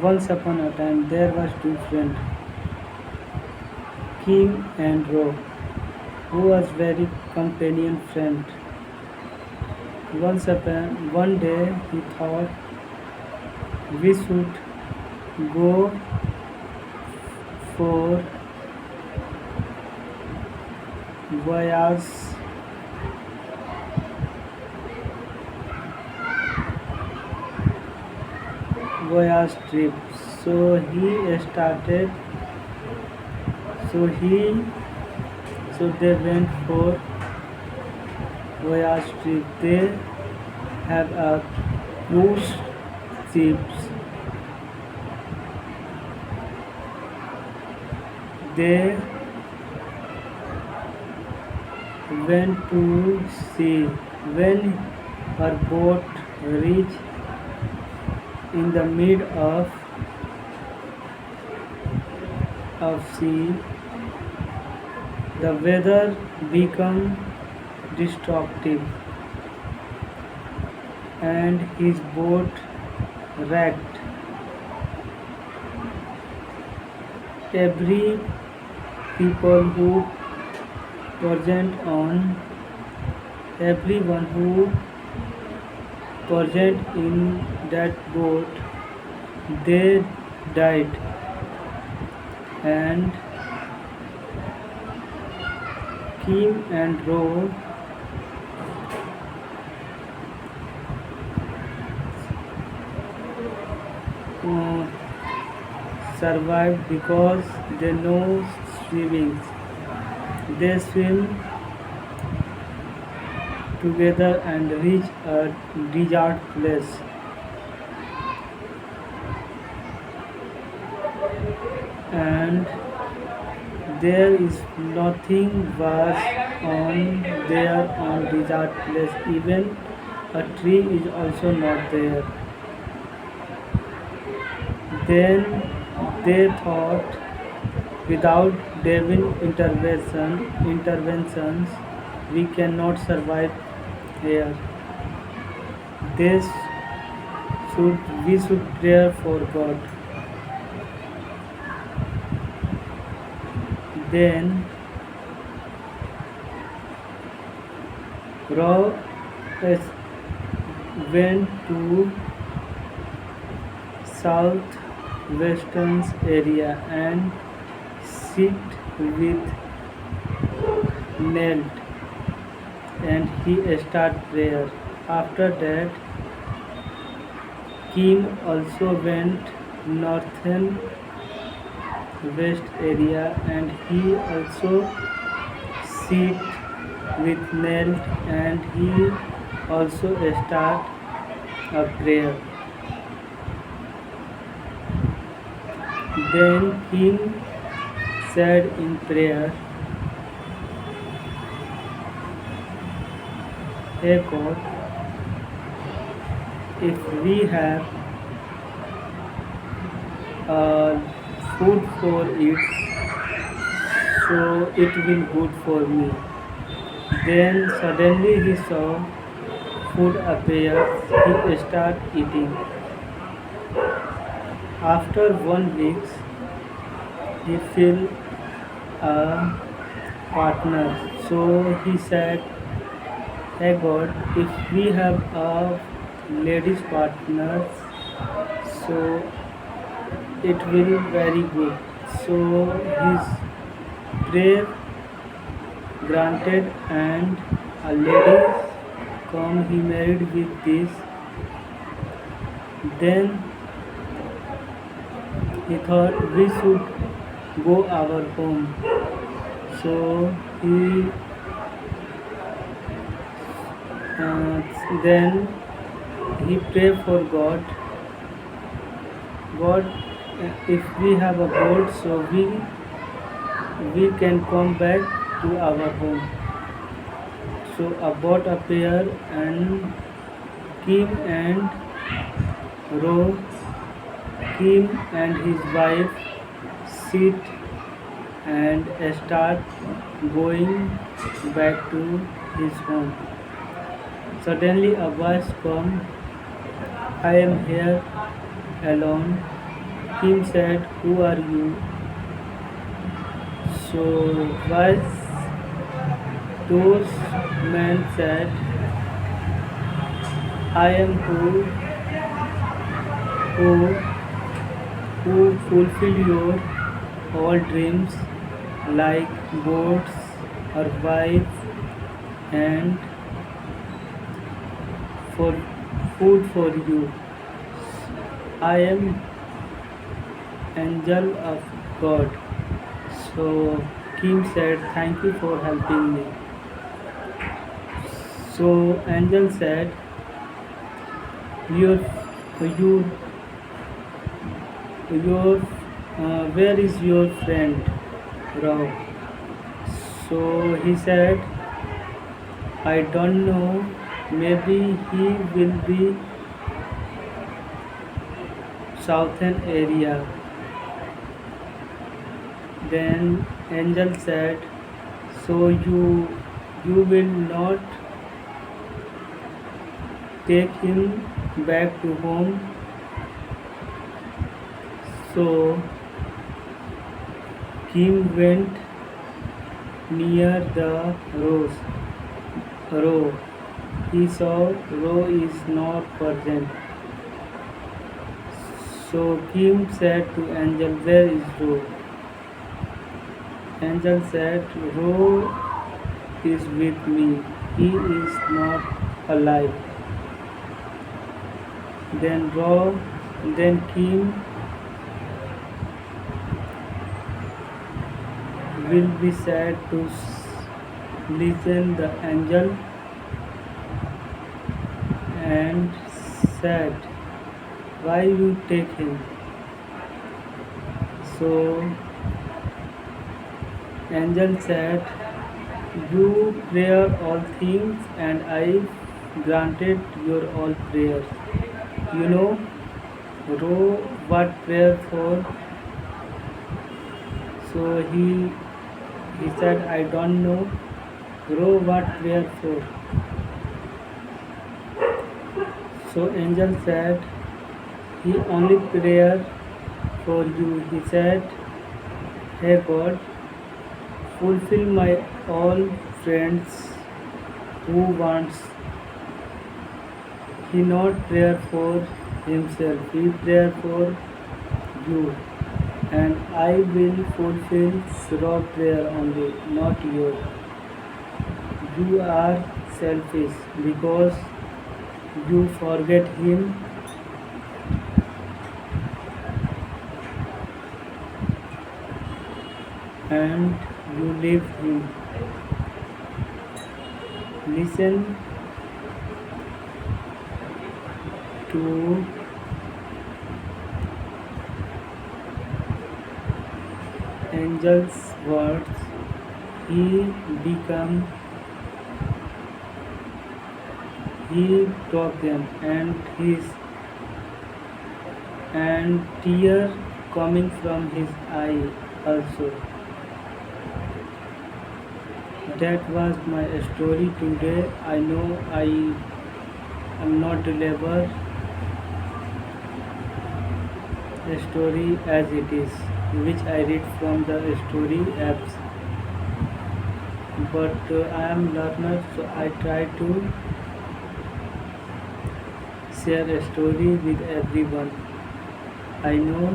Once upon a time there was two friends, Kim and Ro, who was very companion friend. One day he thought we should go for voyage voyage trip. So he started. So he so they went for voyage trip. They have a cruise ships. They went to sea. When our boat reached in the mid of sea, the weather became destructive and his boat wrecked. Every people who present on everyone who present in that boat, they died, and Kim and Ro uh, survived because they know swimming. They swim together and reach a desert place, and there is nothing worse on there on desert place. Even a tree is also not there. Then they thought without divine interventions we cannot survive here. This we should pray for God. Then Ra went to southwestern area and sit with knelt, and he start prayer. After that, Kim also went northern west area and he also sit with knelt, and he also start a prayer. Then King said in prayer, Hey God, if we have food for it, so it will good for me. Then suddenly he saw food appear. He start eating. After 1 week, he feel a partner. So he said, Hey God, if we have a ladies partner, so it will very good. So his prayer granted, and a lady come. He married with this. Then he thought we should go our home. So then he prayed for God. God, if we have a boat, so we can come back to our home. So a boat appeared, and Kim and Ro, Kim and his wife sit and start going back to his home. Suddenly a voice come, I am here alone. Kim said, "Who are you?" So wise those men said, "I am who who fulfill your all dreams like boats or wives and for food for you. I am angel of God." So Kim said, "Thank you for helping me." So angel said, "Your you your where is your friend Rao?" So he said, "I don't know. Maybe he will be southern area." Then angel said, "So you will not take him back to home?" So Kim went near the row. He saw row is not present. So Kim said to angel, "Where is row?" Angel said, "Row is with me. He is not alive." Then Kim will be sad to listen the angel and said, "Why you take him?" So angel said, "You prayer all things and I granted your all prayers. You know, row what prayer for?" So he said, "I don't know." "Row what prayer for?" So angel said, "He only prayer for you." He said, "Hey God, fulfill my all friends who wants." He not prayer for himself, he prayer for you. And I will fulfill raw prayer only, not your. You are selfish because you forget him and you leave him. Listen to angel's words. He become he taught them and tear coming from his eye also. That was my story today. I know I am not deliver a story as it is, which I read from the story apps. But I am learner, so I try to share a story with everyone. I know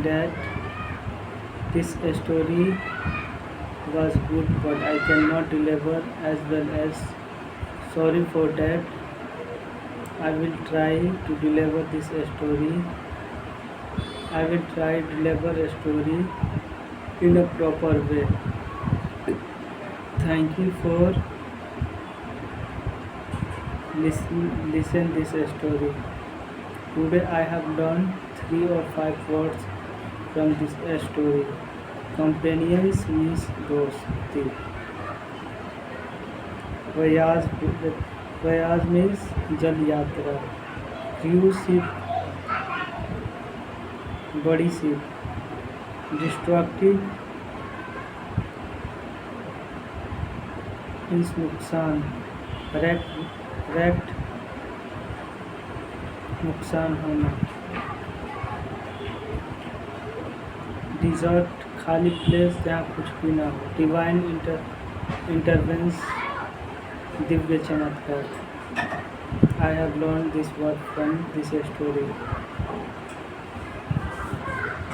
that this story was good, but I cannot deliver as well as. Sorry for that. I will try to deliver this story. I will try to deliver a story in a proper way. Thank you for listen this story. Today I have learned 3 or 5 words from this story. Companions means dosti. प्रयास प्रयास means जल यात्रा. Crew ship बड़ी ship. Destructive means नुकसान. wrecked नुकसान होना। Dessert खाली place जहाँ कुछ भी ना हो। डिवाइन इंटरवेंस दिव्य चमत्कार। I have learn this word from this story.